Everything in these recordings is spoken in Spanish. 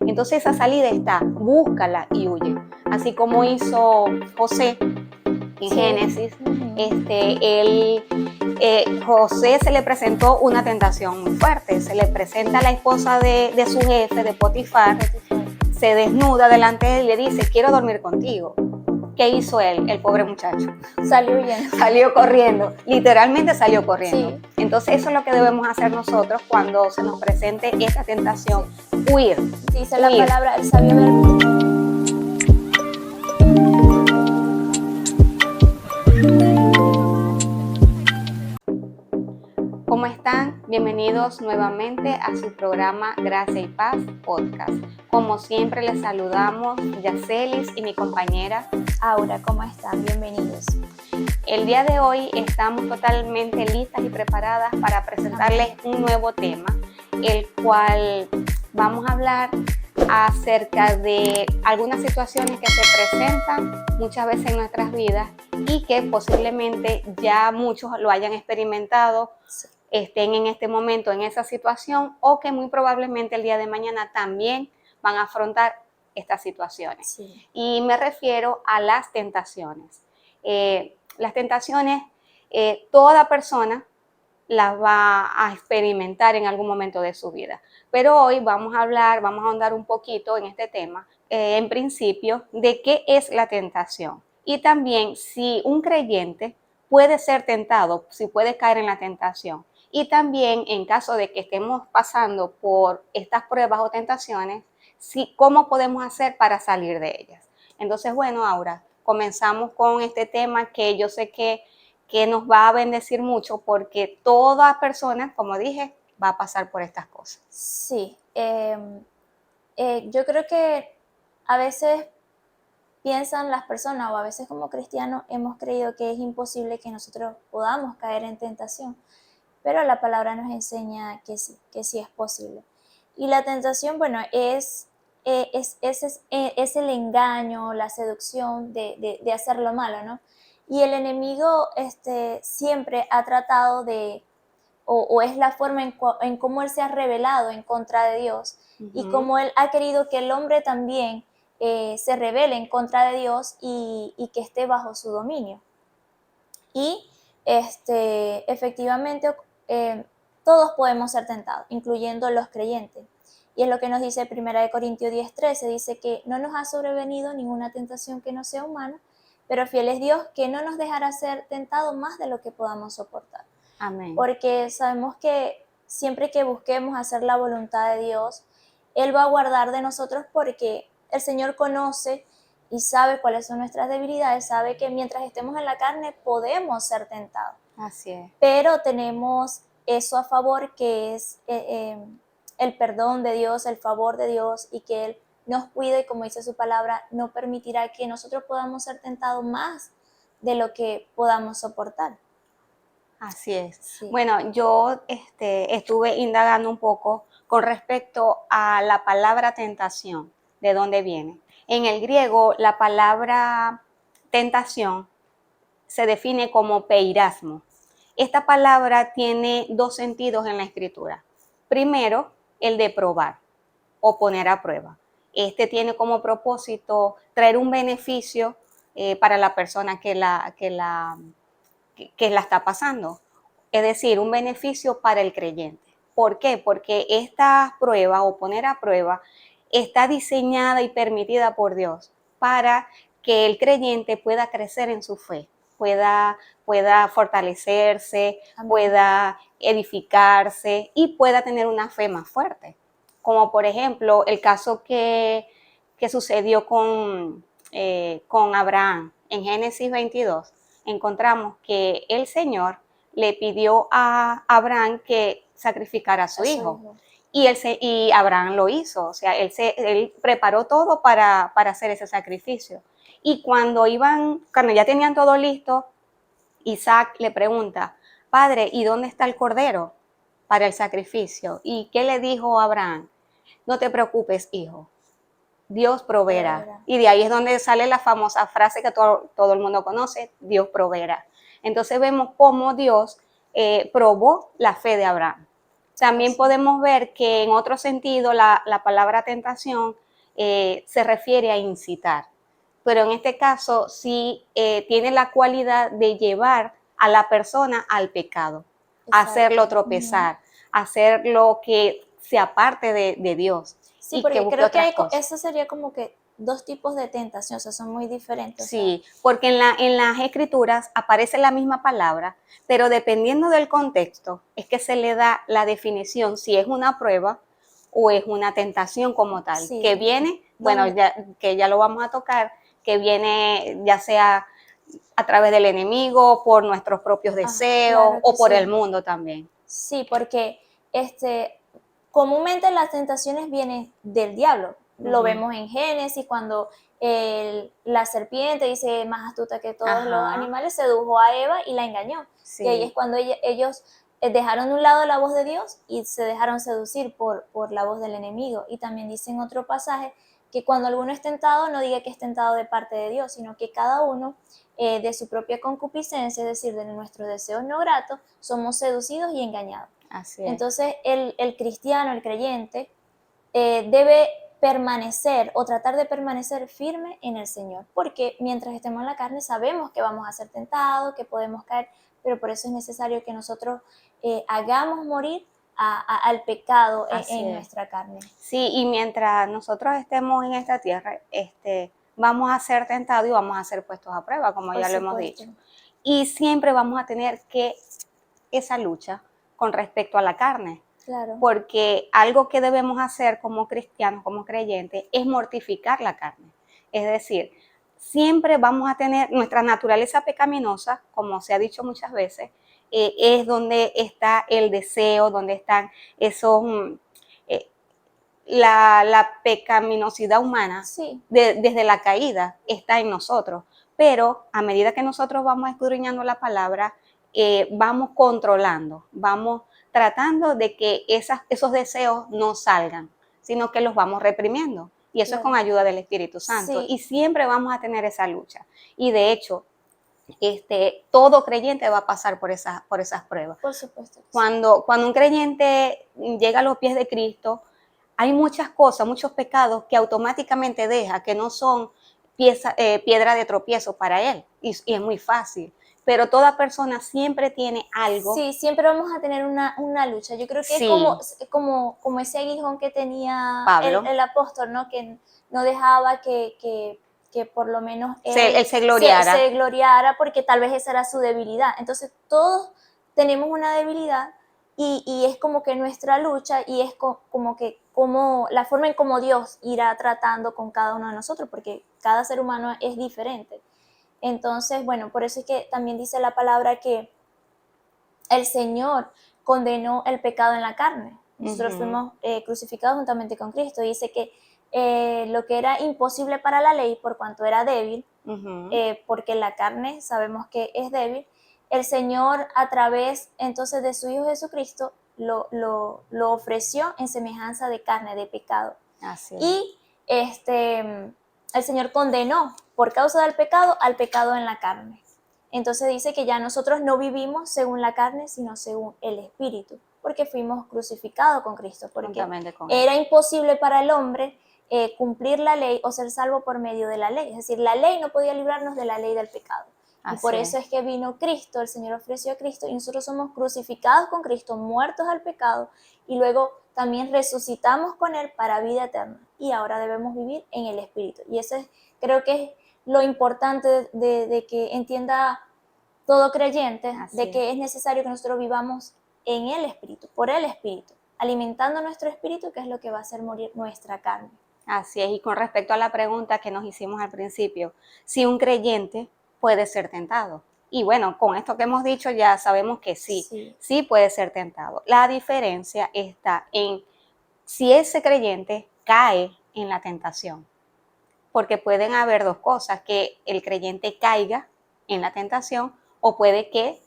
Entonces esa salida está, búscala y huye. Así como hizo José en Génesis, José se le presentó una tentación muy fuerte, se le presenta a la esposa de su jefe, de Potifar, se desnuda delante de él y le dice, quiero dormir contigo. ¿Qué hizo él, el pobre muchacho? Salió huyendo. Salió corriendo, literalmente salió corriendo. Sí. Entonces eso es lo que debemos hacer nosotros cuando se nos presente esta tentación, huir. Dice la palabra, el sabio verbo. ¿Cómo están? Bienvenidos nuevamente a su programa Gracia y Paz Podcast. Como siempre les saludamos Yacelis y mi compañera Aura. ¿Cómo están? Bienvenidos. El día de hoy estamos totalmente listas y preparadas para presentarles un nuevo tema, el cual vamos a hablar acerca de algunas situaciones que se presentan muchas veces en nuestras vidas y que posiblemente ya muchos lo hayan experimentado, estén en este momento en esa situación o que muy probablemente el día de mañana también van a afrontar estas situaciones. Sí. Y me refiero a las tentaciones. Las tentaciones, toda persona las va a experimentar en algún momento de su vida. Pero hoy vamos a ahondar un poquito en este tema, en principio, de qué es la tentación. Y también si un creyente puede ser tentado, si puede caer en la tentación. Y también en caso de que estemos pasando por estas pruebas o tentaciones, cómo podemos hacer para salir de ellas. Entonces, bueno, Aura, comenzamos con este tema que yo sé que nos va a bendecir mucho porque toda persona, como dije, va a pasar por estas cosas. Sí, yo creo que a veces piensan las personas o a veces como cristianos hemos creído que es imposible que nosotros podamos caer en tentación, pero la palabra nos enseña que sí es posible. Y la tentación, bueno, es el engaño, la seducción de hacer lo malo, ¿no? Y el enemigo siempre ha tratado o es la forma en cómo él se ha rebelado en contra de Dios y cómo él ha querido que el hombre también se rebele en contra de Dios y que esté bajo su dominio. Y efectivamente todos podemos ser tentados, incluyendo los creyentes. Y es lo que nos dice 1 Corintios 10:13, dice que no nos ha sobrevenido ninguna tentación que no sea humana, pero fiel es Dios que no nos dejará ser tentados más de lo que podamos soportar. Amén. Porque sabemos que siempre que busquemos hacer la voluntad de Dios, Él va a guardar de nosotros porque el Señor conoce y sabe cuáles son nuestras debilidades, sabe que mientras estemos en la carne podemos ser tentados. Así es. Pero tenemos eso a favor que es el perdón de Dios, el favor de Dios y que Él nos cuide y como dice su palabra, no permitirá que nosotros podamos ser tentados más de lo que podamos soportar. Así es. Sí. Bueno, yo estuve indagando un poco con respecto a la palabra tentación, de dónde viene. En el griego, la palabra tentación se define como peirasmo. Esta palabra tiene dos sentidos en la escritura. Primero, el de probar o poner a prueba. Este tiene como propósito traer un beneficio para la persona que la está pasando. Es decir, un beneficio para el creyente. ¿Por qué? Porque esta prueba o poner a prueba está diseñada y permitida por Dios para que el creyente pueda crecer en su fe, pueda fortalecerse, Amén. Pueda edificarse y pueda tener una fe más fuerte. Como por ejemplo el caso que sucedió con Abraham en Génesis 22. Encontramos que el Señor le pidió a Abraham que sacrificara a su hijo. Y Abraham lo hizo, o sea, él preparó todo para hacer ese sacrificio. Y cuando ya tenían todo listo, Isaac le pregunta, Padre, ¿y dónde está el cordero para el sacrificio? ¿Y qué le dijo Abraham? No te preocupes, hijo, Dios proveerá. Y de ahí es donde sale la famosa frase que todo el mundo conoce, Dios proveerá. Entonces vemos cómo Dios probó la fe de Abraham. También Así. podemos ver que en otro sentido la palabra tentación se refiere a incitar, pero en este caso sí tiene la cualidad de llevar a la persona al pecado, a Exacto. hacerlo Ujú. tropezar, a hacerlo que se aparte de Dios Sí, y que porque busque creo que otras cosas. eso sería como que dos tipos de tentación, o sea, son muy diferentes. O sea, Sí, porque en las escrituras aparece la misma palabra, pero dependiendo del contexto es que se le da la definición si es una prueba o es una tentación como tal, que sí, viene, bueno, donde, que ya lo vamos a tocar, que viene ya sea a través del enemigo, por nuestros propios deseos claro que o por el sí. mundo también. Sí, porque comúnmente las tentaciones vienen del diablo. Lo Ujú. vemos en Génesis, cuando la serpiente, dice más astuta que todos los Ajá, animales, sedujo a Eva y la engañó. Y ahí es sí, cuando ellos dejaron de un lado la voz de Dios y se dejaron seducir por la voz del enemigo. Y también dice en otro pasaje que cuando alguno es tentado, no diga que es tentado de parte de Dios, sino que cada uno de su propia concupiscencia, es decir, de nuestros deseos no gratos, somos seducidos y engañados. así es. Entonces, el cristiano, el creyente, debe permanecer o tratar de permanecer firme en el Señor, porque mientras estemos en la carne sabemos que vamos a ser tentados, que podemos caer, pero por eso es necesario que nosotros hagamos morir al pecado Así en es. nuestra carne. Sí, y mientras nosotros estemos en esta tierra, vamos a ser tentados y vamos a ser puestos a prueba, como Por ya lo hemos supuesto, dicho. Y siempre vamos a tener que esa lucha con respecto a la carne, claro. porque algo que debemos hacer como cristianos, como creyentes, es mortificar la carne. Es decir, siempre vamos a tener nuestra naturaleza pecaminosa, como se ha dicho muchas veces, es donde está el deseo, donde están esos, eh, la pecaminosidad humana Sí, desde la caída está en nosotros, pero a medida que nosotros vamos escudriñando la palabra, vamos controlando, vamos tratando de que esos deseos no salgan, sino que los vamos reprimiendo. Y eso es con claro. ayuda del Espíritu Santo. Sí, Y siempre vamos a tener esa lucha. Y de hecho, todo creyente va a pasar por esas pruebas. por supuesto que sí. Cuando un creyente llega a los pies de Cristo, hay muchas cosas, muchos pecados que automáticamente deja, que no son piedra de tropiezo para él. Y es muy fácil. Pero toda persona siempre tiene algo. Sí, siempre vamos a tener una lucha. Yo creo que es Sí, como ese aguijón que tenía Pablo, el apóstol, ¿no? Que no dejaba que por lo menos él él se se gloriara. gloriara porque tal vez esa era su debilidad. Entonces todos tenemos una debilidad y es como que nuestra lucha y es como que como la forma en como Dios irá tratando con cada uno de nosotros, porque cada ser humano es diferente. Entonces, bueno, por eso es que también dice la palabra que el Señor condenó el pecado en la carne. Nosotros Ujú, fuimos crucificados juntamente con Cristo. Dice que lo que era imposible para la ley, por cuanto era débil, ujú. porque la carne sabemos que es débil, el Señor a través entonces de su Hijo Jesucristo lo ofreció en semejanza de carne, de pecado. Así es. Y el Señor condenó por causa del pecado al pecado en la carne. Entonces dice que ya nosotros no vivimos según la carne, sino según el Espíritu, porque fuimos crucificados con Cristo, porque Juntamente con él. era imposible para el hombre cumplir la ley o ser salvo por medio de la ley. Es decir, la ley no podía librarnos de la ley del pecado. Y por Así es. eso es que vino Cristo, el Señor ofreció a Cristo y nosotros somos crucificados con Cristo, muertos al pecado y luego también resucitamos con Él para vida eterna. Y ahora debemos vivir en el Espíritu. Y eso es, creo que es lo importante de que entienda todo creyente, Así de es. que es necesario que nosotros vivamos en el Espíritu, por el Espíritu, alimentando nuestro Espíritu, que es lo que va a hacer morir nuestra carne. Así es, y con respecto a la pregunta que nos hicimos al principio, si un creyente puede ser tentado. Y bueno, con esto que hemos dicho ya sabemos que sí, Sí, sí puede ser tentado. La diferencia está en si ese creyente cae en la tentación, porque pueden haber dos cosas, que el creyente caiga en la tentación o puede que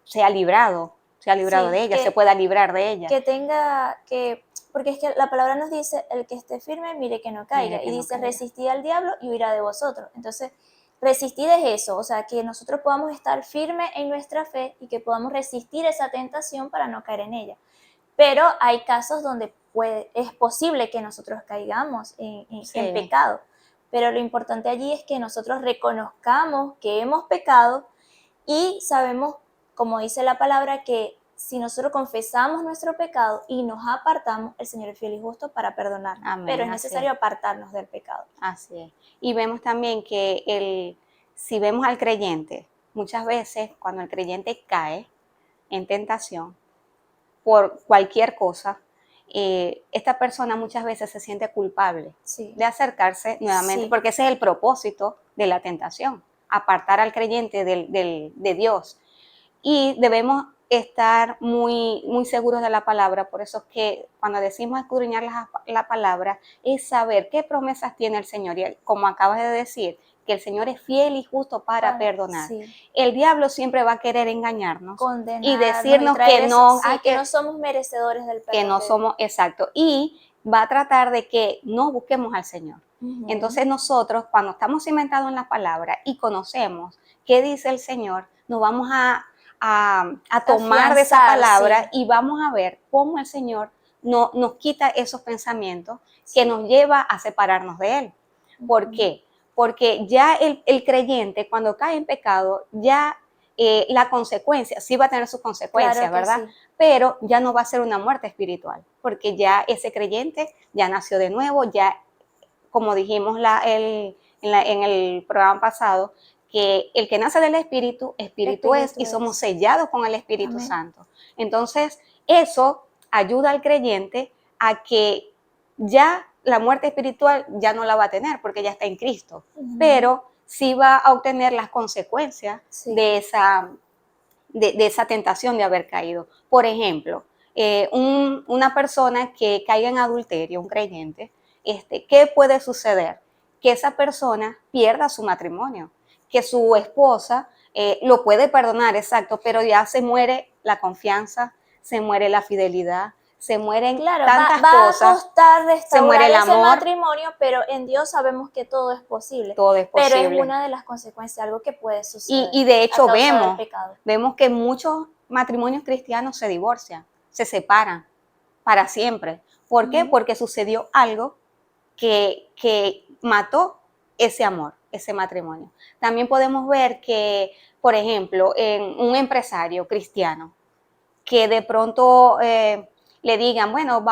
sea librado de sí, ella, se pueda librar de ella. que tenga que, porque es que la palabra nos dice, el que esté firme, mire que no Mire caiga, y que no dice, caiga. resistid al diablo y huirá de vosotros. Entonces, resistir es eso, o sea, que nosotros podamos estar firmes en nuestra fe y que podamos resistir esa tentación para no caer en ella. pero hay casos donde es posible que nosotros caigamos en pecado. Pero lo importante allí es que nosotros reconozcamos que hemos pecado y sabemos, como dice la palabra, que si nosotros confesamos nuestro pecado y nos apartamos, el Señor es fiel y justo para perdonarnos. Amén, pero es así necesario es. apartarnos del pecado. Así es. Y vemos también que si vemos al creyente, muchas veces cuando el creyente cae en tentación por cualquier cosa, esta persona muchas veces se siente culpable Sí. de acercarse nuevamente, Sí. porque ese es el propósito de la tentación, apartar al creyente de Dios. Y debemos estar muy, muy seguros de la palabra, por eso es que cuando decimos escudriñar la palabra, es saber qué promesas tiene el Señor. Y como acabas de decir, que el Señor es fiel y justo para perdonar. Sí. El diablo siempre va a querer engañarnos y Condenarnos decirnos traer que eso, no, sí, que no somos merecedores del perdón que no de Dios. somos, exacto, y va a tratar de que no busquemos al Señor. Ujú. Entonces nosotros, cuando estamos cimentados en la palabra y conocemos qué dice el Señor, nos vamos a tomar de esa Afianzar, palabra, sí. y vamos a ver cómo el Señor nos quita esos pensamientos que nos lleva a separarnos de Él. ¿Por qué? Porque ya el creyente, cuando cae en pecado, ya la consecuencia, sí va a tener sus consecuencias, Claro que ¿verdad? sí. Pero ya no va a ser una muerte espiritual, porque ya ese creyente ya nació de nuevo, ya, como dijimos en el programa pasado, que el que nace del Espíritu es, y somos sellados con el Espíritu Amén. Santo. Entonces, eso ayuda al creyente a que ya la muerte espiritual ya no la va a tener, porque ya está en Cristo, pero sí va a obtener las consecuencias de esa tentación de haber caído. Por ejemplo, una persona que caiga en adulterio, un creyente, ¿qué puede suceder? Que esa persona pierda su matrimonio, que su esposa lo puede perdonar, exacto, pero ya se muere la confianza, se muere la fidelidad, se mueren tantas va cosas. a costar Se muere restaurar el ese amor. matrimonio, pero en Dios sabemos que todo es posible. Todo es Pero posible. es una de las consecuencias, algo que puede suceder. Y de hecho a causa del pecado. vemos que muchos matrimonios cristianos se divorcian, se separan para siempre. ¿Por qué? Porque sucedió algo que mató ese amor, ese matrimonio. También podemos ver que, por ejemplo, en un empresario cristiano, que de pronto le digan, bueno,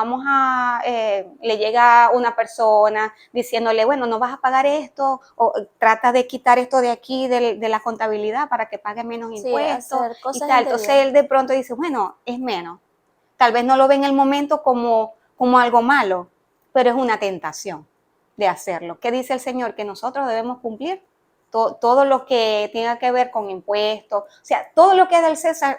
le llega una persona diciéndole, bueno, no vas a pagar esto, o trata de quitar esto de aquí, de la contabilidad, para que pague menos impuestos, hacer cosas y tal. Entonces él de pronto dice, bueno, es menos. Tal vez no lo ve en el momento como algo malo, pero es una tentación de hacerlo. ¿Qué dice el Señor? Que nosotros debemos cumplir todo lo que tenga que ver con impuestos, o sea, todo lo que es del César,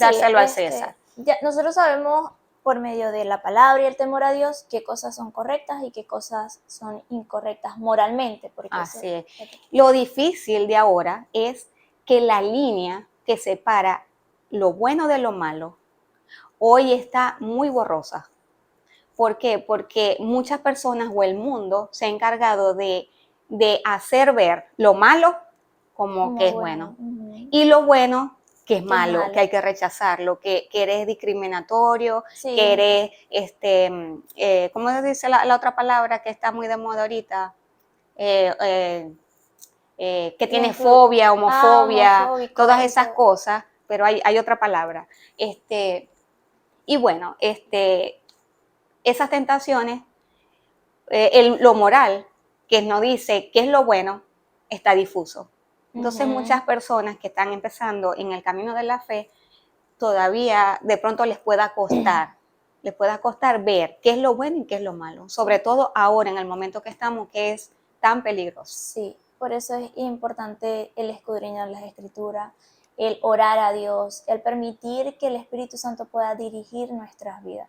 dárselo al César. Ya, nosotros sabemos por medio de la palabra y el temor a Dios qué cosas son correctas y qué cosas son incorrectas moralmente. Así es. Lo difícil de ahora es que la línea que separa lo bueno de lo malo hoy está muy borrosa. ¿Por qué? Porque muchas personas o el mundo se ha encargado de hacer ver lo malo como que es bueno, y lo bueno que es malo, que hay que rechazarlo, que eres discriminatorio, que eres, ¿cómo se dice la otra palabra que está muy de moda ahorita? Que tiene fobia, homofobia, todas esas cosas, pero hay otra palabra. Y bueno, esas tentaciones, lo moral, que nos dice qué es lo bueno, está difuso. Entonces muchas personas que están empezando en el camino de la fe, todavía de pronto les pueda costar ver qué es lo bueno y qué es lo malo, sobre todo ahora en el momento que estamos, que es tan peligroso. Sí, por eso es importante el escudriñar las Escrituras, el orar a Dios, el permitir que el Espíritu Santo pueda dirigir nuestras vidas,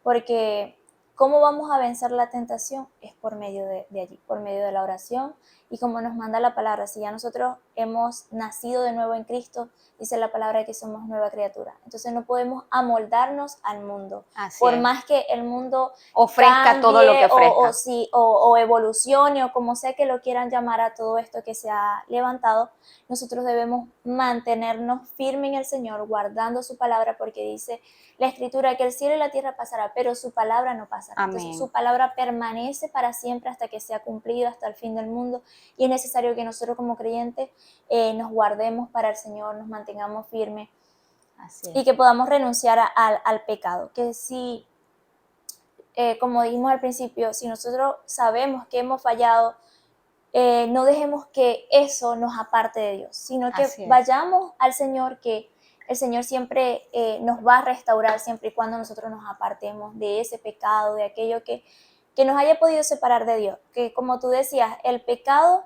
porque cómo vamos a vencer la tentación es por medio de allí, por medio de la oración y como nos manda la palabra. Si ya nosotros hemos nacido de nuevo en Cristo, dice la palabra que somos nueva criatura. Entonces no podemos amoldarnos al mundo. Así Por es. más que el mundo Ofrezca todo lo que cambie ofrezca. o evolucione o como sea que lo quieran llamar a todo esto que se ha levantado, nosotros debemos mantenernos firmes en el Señor, guardando su palabra, porque dice la Escritura que el cielo y la tierra pasará, pero su palabra no pasará. Amén. Entonces su palabra permanece para siempre hasta que sea cumplida, hasta el fin del mundo, y es necesario que nosotros como creyentes nos guardemos para el Señor, nos mantengamos firmes. Así es. Y que podamos renunciar al pecado, que si, como dijimos al principio, si nosotros sabemos que hemos fallado, no dejemos que eso nos aparte de Dios, sino que vayamos al Señor, que el Señor siempre nos va a restaurar siempre y cuando nosotros nos apartemos de ese pecado, de aquello que nos haya podido separar de Dios. Que como tú decías, el pecado,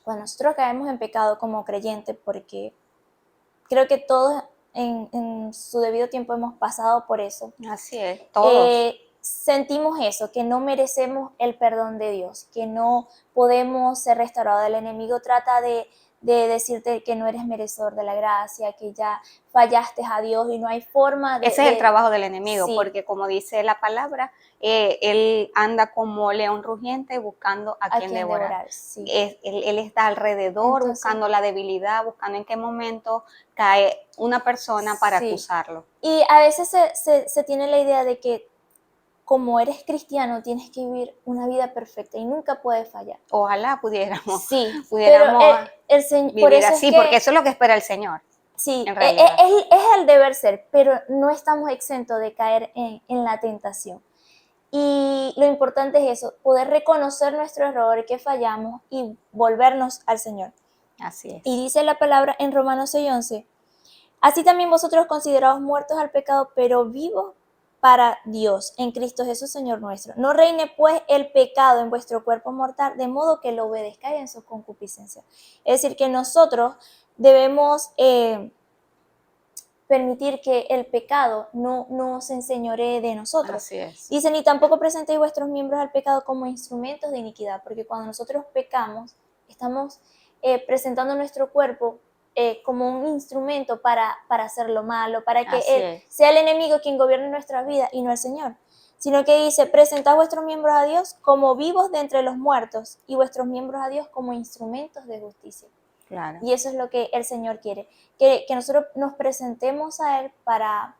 cuando nosotros caemos en pecado como creyentes, porque creo que todos en su debido tiempo hemos pasado por eso. Así es, todos. Sentimos eso, que no merecemos el perdón de Dios, que no podemos ser restaurados. El enemigo trata de decirte que no eres merecedor de la gracia, que ya fallaste a Dios y no hay forma de... Ese es el trabajo del enemigo, sí, porque como dice la palabra, él anda como león rugiente buscando a quien devorar. Sí. Él está alrededor. Entonces, buscando la debilidad, buscando en qué momento cae una persona para acusarlo. Y a veces se tiene la idea de que como eres cristiano tienes que vivir una vida perfecta y nunca puedes fallar. Ojalá pudiéramos. Sí, pudiéramos pero el Señor, vivir por eso así, porque eso es lo que espera el Señor. Sí, es el deber ser, pero no estamos exentos de caer en la tentación. Y lo importante es eso, poder reconocer nuestro error, que fallamos y volvernos al Señor. Así es. Y dice la palabra en Romanos 6:11, así también vosotros considerados muertos al pecado, pero vivos para Dios en Cristo Jesús, Señor nuestro. No reine pues el pecado en vuestro cuerpo mortal, de modo que lo obedezcáis en su concupiscencia. Es decir, que nosotros debemos permitir que el pecado no se enseñoree de nosotros. Así es. Dice, ni tampoco presentéis vuestros miembros al pecado como instrumentos de iniquidad, porque cuando nosotros pecamos, estamos presentando nuestro cuerpo como un instrumento para hacer lo malo, para que sea el enemigo quien gobierne nuestra vida y no el Señor. Sino que dice, presentad vuestros miembros a Dios como vivos de entre los muertos y vuestros miembros a Dios como instrumentos de justicia. Claro. Y eso es lo que el Señor quiere, que nosotros nos presentemos a Él para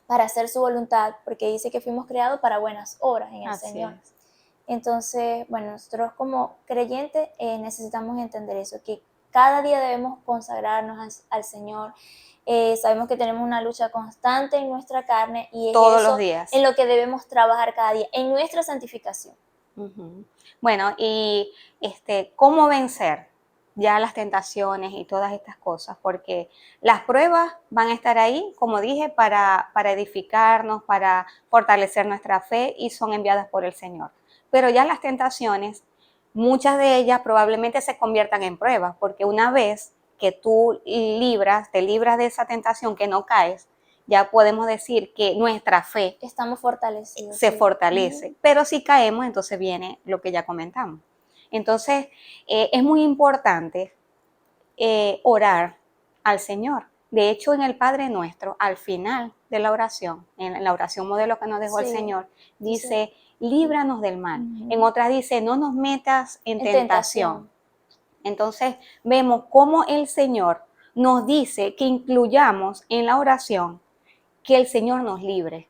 hacer su voluntad, porque dice que fuimos creados para buenas obras en el Señor. Entonces, bueno, nosotros como creyentes necesitamos entender eso, que cada día debemos consagrarnos al Señor. Sabemos que tenemos una lucha constante en nuestra carne y es todos eso los días en lo que debemos trabajar cada día, en nuestra santificación. Bueno, y ¿cómo vencer ya las tentaciones y todas estas cosas? Porque las pruebas van a estar ahí, como dije, para edificarnos, para fortalecer nuestra fe, y son enviadas por el Señor. Pero ya las tentaciones, muchas de ellas probablemente se conviertan en pruebas, porque una vez que tú te libras de esa tentación, que no caes, ya podemos decir que nuestra fe estamos fortalecidos, se fortalece. Pero si caemos, entonces viene lo que ya comentamos. Entonces, es muy importante orar al Señor. De hecho, en el Padre Nuestro, al final de la oración, en la oración modelo que nos dejó el Señor, dice, líbranos del mal. En otras dice, no nos metas en tentación. Entonces, vemos cómo el Señor nos dice que incluyamos en la oración que el Señor nos libre,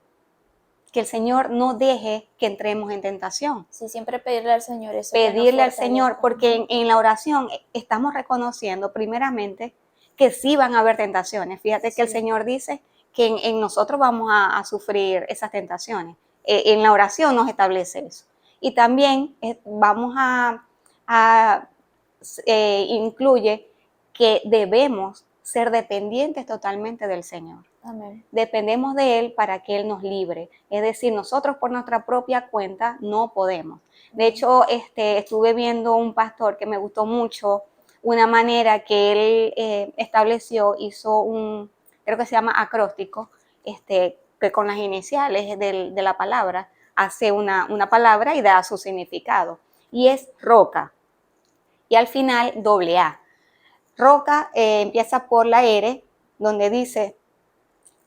que el Señor no deje que entremos en tentación. Sí, siempre pedirle al Señor eso. Pedirle al Señor, porque en la oración estamos reconociendo primeramente que sí van a haber tentaciones. Fíjate que el Señor dice que en nosotros vamos a sufrir esas tentaciones. En la oración nos establece eso. Y también vamos incluye que debemos ser dependientes totalmente del Señor. Amén. Dependemos de Él para que Él nos libre. Es decir, nosotros por nuestra propia cuenta no podemos. De hecho, estuve viendo un pastor que me gustó mucho, una manera que él estableció, hizo creo que se llama acróstico, que con las iniciales de la palabra, hace una palabra y da su significado. Y es roca. Y al final doble A. Roca empieza por la R, donde dice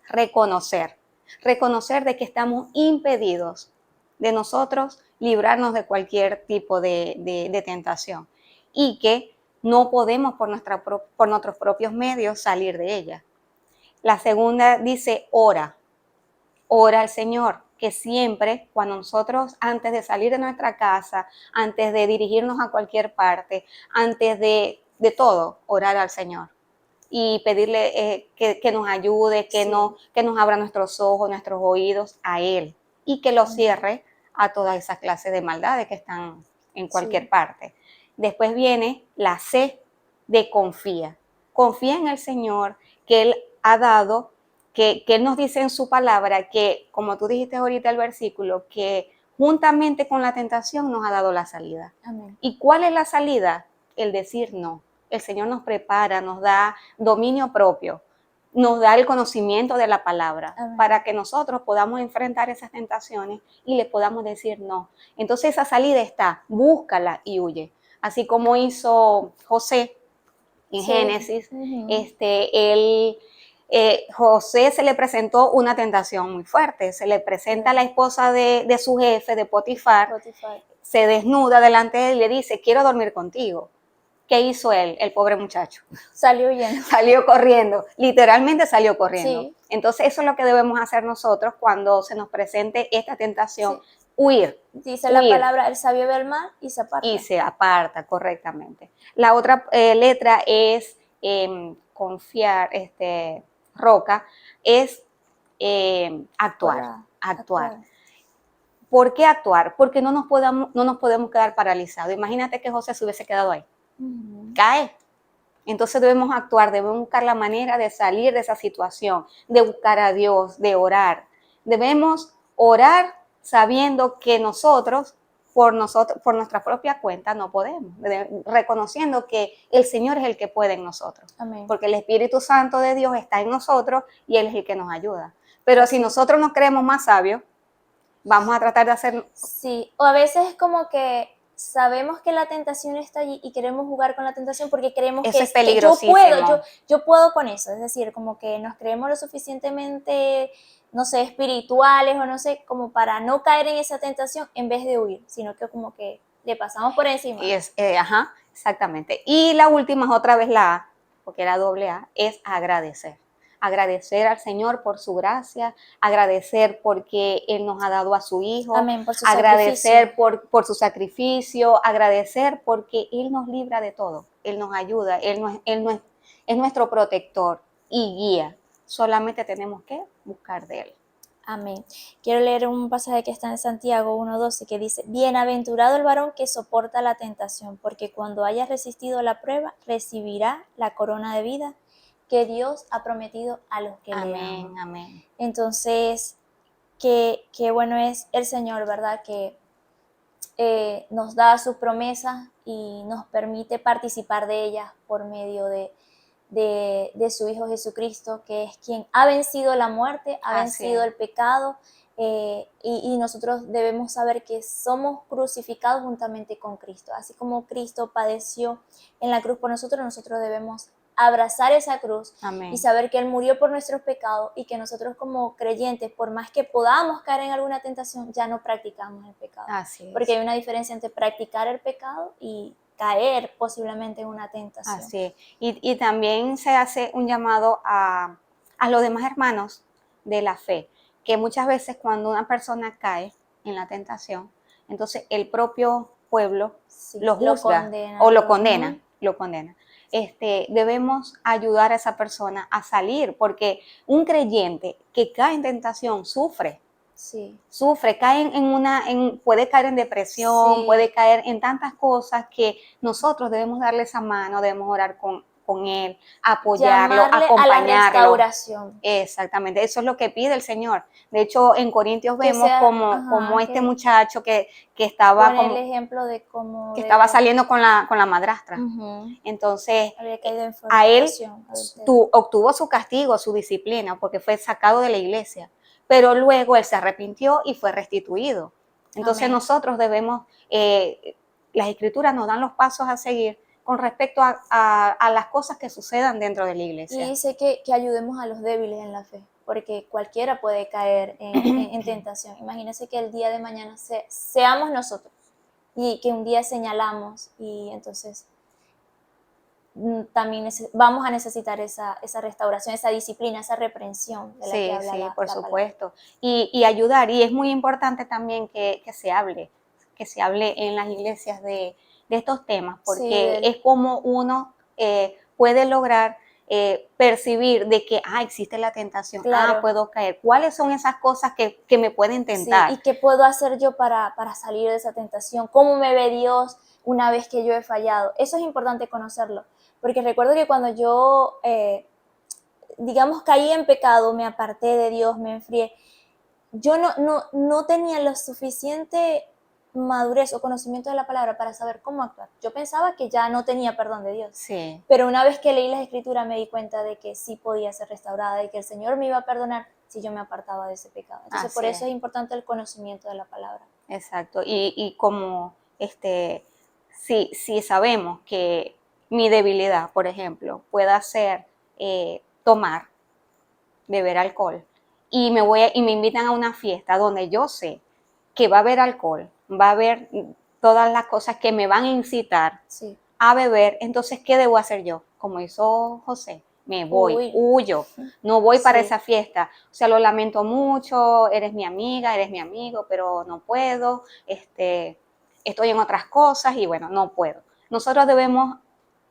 reconocer. Reconocer de que estamos impedidos de nosotros librarnos de cualquier tipo de tentación y que no podemos por nuestros propios medios salir de ella. La segunda dice ora. Ora al Señor, que siempre cuando nosotros antes de salir de nuestra casa, antes de dirigirnos a cualquier parte, antes de todo, orar al Señor y pedirle que nos ayude, que nos abra nuestros ojos, nuestros oídos a Él y que lo cierre a todas esas clases de maldades que están en cualquier parte. Después viene la C de confía. Confía en el Señor, que Él ha dado, que Él nos dice en su palabra, que como tú dijiste ahorita el versículo, que juntamente con la tentación nos ha dado la salida. Amén. ¿Y cuál es la salida? El decir no. El Señor nos prepara, nos da dominio propio, nos da el conocimiento de la palabra. Amén. Para que nosotros podamos enfrentar esas tentaciones y le podamos decir no. Entonces esa salida está, búscala y huye. Así como hizo José en Génesis, José se le presentó una tentación muy fuerte, se le presenta a la esposa de su jefe, de Potifar, se desnuda delante de él y le dice, quiero dormir contigo. ¿Qué hizo él, el pobre muchacho? Salió huyendo. Salió corriendo, literalmente salió corriendo. Sí. Entonces eso es lo que debemos hacer nosotros cuando se nos presente esta tentación, huir. Dice la palabra, el sabio ve el mal y se aparta. Y se aparta, correctamente. La otra letra es confiar, roca, es actuar. ¿Por qué actuar? Porque no nos podemos quedar paralizados. Imagínate que José se hubiese quedado ahí. Cae. Entonces debemos actuar, debemos buscar la manera de salir de esa situación, de buscar a Dios, de orar. Debemos orar sabiendo que nosotros, por nuestra propia cuenta, no podemos, reconociendo que el Señor es el que puede en nosotros. Amén. Porque el Espíritu Santo de Dios está en nosotros y Él es el que nos ayuda. Pero si nosotros nos creemos más sabios, vamos a tratar de hacer... Sí, o a veces es como que sabemos que la tentación está allí y queremos jugar con la tentación porque creemos eso que es peligrosísimo. Yo puedo con eso, es decir, como que nos creemos lo suficientemente, no sé, espirituales o no sé, como para no caer en esa tentación en vez de huir, sino que como que le pasamos por encima. Y exactamente. Y la última es otra vez la A, porque era doble A, es agradecer. Agradecer al Señor por su gracia, agradecer porque Él nos ha dado a su Hijo, amén, por su agradecer por su sacrificio, agradecer porque Él nos libra de todo, Él nos ayuda, Él es nuestro protector y guía. Solamente tenemos que buscar de Él. Amén. Quiero leer un pasaje que está en Santiago 1:12 que dice, bienaventurado el varón que soporta la tentación, porque cuando haya resistido la prueba, recibirá la corona de vida que Dios ha prometido a los que le aman. Amén. Entonces, qué bueno es el Señor, ¿verdad? Que nos da sus promesas y nos permite participar de ellas por medio de su Hijo Jesucristo, que es quien ha vencido la muerte, ha vencido el pecado, y nosotros debemos saber que somos crucificados juntamente con Cristo. Así como Cristo padeció en la cruz por nosotros, nosotros debemos abrazar esa cruz. Amén. Y saber que Él murió por nuestros pecados y que nosotros como creyentes, por más que podamos caer en alguna tentación, ya no practicamos el pecado. Así es. Porque hay una diferencia entre practicar el pecado y caer posiblemente en una tentación. Así es. Y también se hace un llamado a los demás hermanos de la fe, que muchas veces cuando una persona cae en la tentación, entonces el propio pueblo lo juzga o lo condena. Debemos ayudar a esa persona a salir, porque un creyente que cae en tentación sufre. Sí. Sufre, puede caer en depresión, puede caer en tantas cosas que nosotros debemos darle esa mano, debemos orar con él, apoyarlo, acompañarlo. A la restauración. Exactamente, eso es lo que pide el Señor. De hecho, en Corintios vemos como este muchacho que estaba como el ejemplo de cómo que estaba saliendo con la madrastra. Entonces, a él obtuvo su castigo, su disciplina, porque fue sacado de la iglesia. Pero luego él se arrepintió y fue restituido. Entonces Amén. nosotros debemos, las escrituras nos dan los pasos a seguir con respecto a las cosas que sucedan dentro de la Y iglesia. dice que ayudemos a los débiles en la fe, porque cualquiera puede caer en tentación. Imagínense que el día de mañana seamos nosotros y que un día señalamos y entonces también vamos a necesitar esa restauración, esa disciplina, esa reprensión de la que Sí, habla sí, la por palabra. supuesto. Y ayudar, y es muy importante también que se hable en las iglesias de estos temas, porque Sí, es como uno puede lograr percibir de que, existe la tentación, claro. puedo caer. ¿Cuáles son esas cosas que me pueden Sí, tentar? ¿y qué puedo hacer yo para salir de esa tentación? ¿Cómo me ve Dios una vez que yo he fallado? Eso es importante conocerlo, porque recuerdo que cuando yo, digamos, caí en pecado, me aparté de Dios, me enfrié, yo no tenía lo suficiente madurez o conocimiento de la palabra para saber cómo actuar. Yo pensaba que ya no tenía perdón de Dios. Sí, Pero una vez que leí las escrituras me di cuenta de que sí podía ser restaurada y que el Señor me iba a perdonar si yo me apartaba de ese pecado. Entonces por así eso es. es importante el conocimiento de la palabra. Exacto. Y como si sabemos que mi debilidad, por ejemplo, pueda ser tomar, beber alcohol, y me invitan a una fiesta donde yo sé que va a haber alcohol, va a haber todas las cosas que me van a incitar Sí. a beber, entonces, ¿qué debo hacer yo? Como hizo José, me voy, Uy, huyo, no voy para sí, esa fiesta. O sea, lo lamento mucho, eres mi amiga, eres mi amigo, pero no puedo, estoy en otras cosas y bueno, no puedo. Nosotros debemos,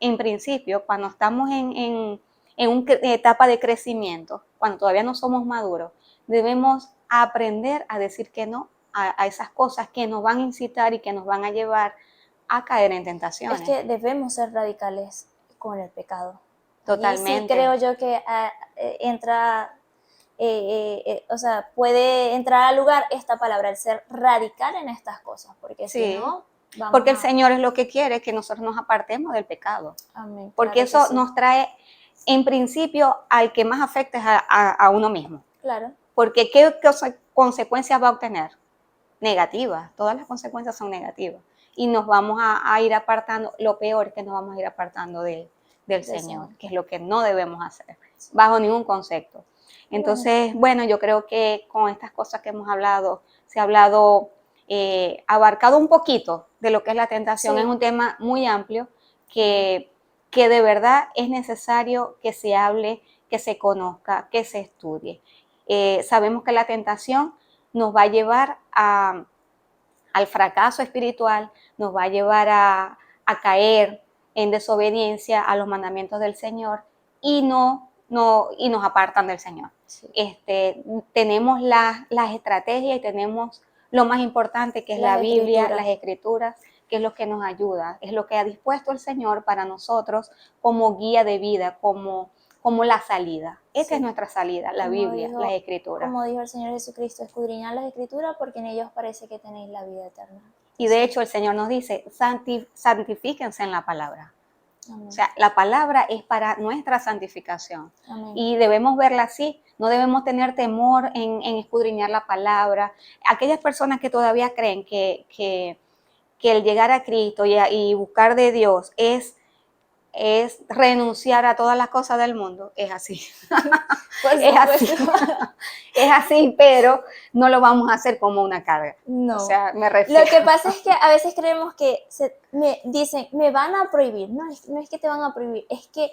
en principio, cuando estamos en una etapa de crecimiento, cuando todavía no somos maduros, debemos aprender a decir que no a esas cosas que nos van a incitar y que nos van a llevar a caer en es tentaciones. que debemos ser radicales con el pecado. Allí sí Totalmente. creo yo que entra, o sea, puede entrar al lugar esta palabra, el ser radical en estas cosas, porque si Sí, no, vamos porque el a... Señor es lo que quiere, que nosotros nos apartemos del pecado. Amén, Porque claro que eso sí. nos trae, en principio, al que más afecta es a uno mismo. Claro. Porque ¿qué consecuencias va a obtener? Negativas. Todas las consecuencias son negativas. Y nos vamos a ir apartando, lo peor es que nos vamos a ir apartando del Señor, que es lo que no debemos hacer, Sí. bajo ningún concepto. Bueno. Entonces, bueno, yo creo que con estas cosas que hemos hablado, se ha hablado, abarcado un poquito de lo que es la tentación. Sí. Es un tema muy amplio que de verdad es necesario que se hable, que se conozca, que se estudie. Sabemos que la tentación nos va a llevar al fracaso espiritual, nos va a llevar a caer en desobediencia a los mandamientos del Señor y nos apartan del Señor. Sí. Tenemos las estrategias y tenemos lo más importante, que es la Biblia, las Escrituras, que es lo que nos ayuda, es lo que ha dispuesto el Señor para nosotros como guía de vida, como la salida. Esta es nuestra salida, la Biblia, las Escrituras. Como dijo el Señor Jesucristo, escudriñad las Escrituras porque en ellos parece que tenéis la vida eterna. Y de hecho el Señor nos dice, santifíquense en la palabra. Amén. O sea, la palabra es para nuestra santificación. Amén. Y debemos verla así. No debemos tener temor en escudriñar la palabra. Aquellas personas que todavía creen que el llegar a Cristo y buscar de Dios es renunciar a todas las cosas del mundo, es así. Es así. Es así, pero no lo vamos a hacer como una carga. No. O sea, me refiero. Lo que pasa es que a veces creemos que me dicen, me van a prohibir. No es que te van a prohibir, es que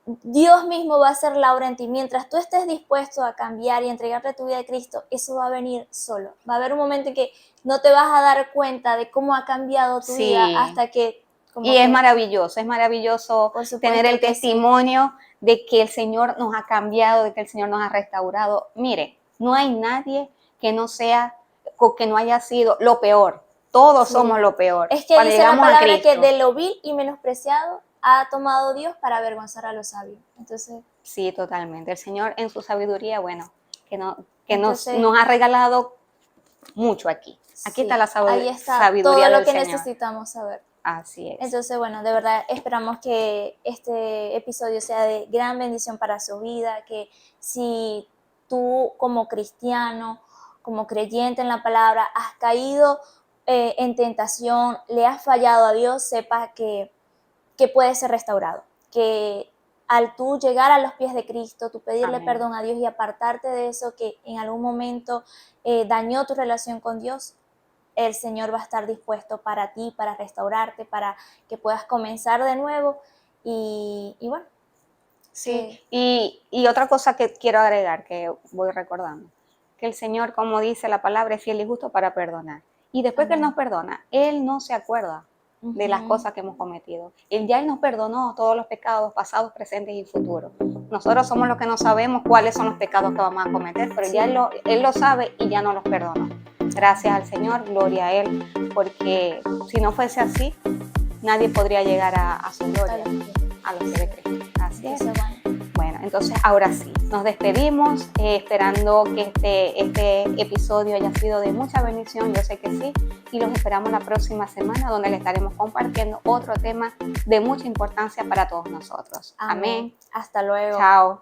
Dios mismo va a hacer la obra en ti. Mientras tú estés dispuesto a cambiar y entregarle tu vida a Cristo, eso va a venir solo. Va a haber un momento en que no te vas a dar cuenta de cómo ha cambiado tu vida hasta que... Y es maravilloso tener el testimonio de que el Señor nos ha cambiado, de que el Señor nos ha restaurado. Mire, no hay nadie que no haya sido lo peor. Todos somos lo peor. Es que dice la palabra que de lo vil y menospreciado ha tomado Dios para avergonzar a los sabios. Entonces, sí, totalmente. El Señor en su sabiduría, bueno, nos ha regalado mucho aquí. Aquí está la ahí está sabiduría todo del lo que Señor. Necesitamos saber. Así es. Entonces, bueno, de verdad esperamos que este episodio sea de gran bendición para su vida, que si tú como cristiano como creyente en la palabra, has caído en tentación, le has fallado a Dios, sepa que puede ser restaurado, que al tú llegar a los pies de Cristo, tú pedirle Amén. perdón a Dios y apartarte de eso que en algún momento dañó tu relación con Dios, el Señor va a estar dispuesto para ti, para restaurarte, para que puedas comenzar de nuevo y bueno. Sí, y otra cosa que quiero agregar, que voy recordando, que el Señor, como dice la palabra, es fiel y justo para perdonar. Y después que Él nos perdona, Él no se acuerda de las cosas que hemos cometido. Él nos perdonó todos los pecados pasados, presentes y futuros. Nosotros somos los que no sabemos cuáles son los pecados que vamos a cometer, pero ya Él lo sabe y ya no los perdonó. Gracias al Señor, gloria a Él, porque si no fuese así, nadie podría llegar a su gloria, a los pies de Cristo. Así es. Bueno, entonces ahora sí, nos despedimos esperando que este episodio haya sido de mucha bendición, yo sé que sí, y los esperamos la próxima semana donde le estaremos compartiendo otro tema de mucha importancia para todos nosotros. Amén. Hasta luego. Chao.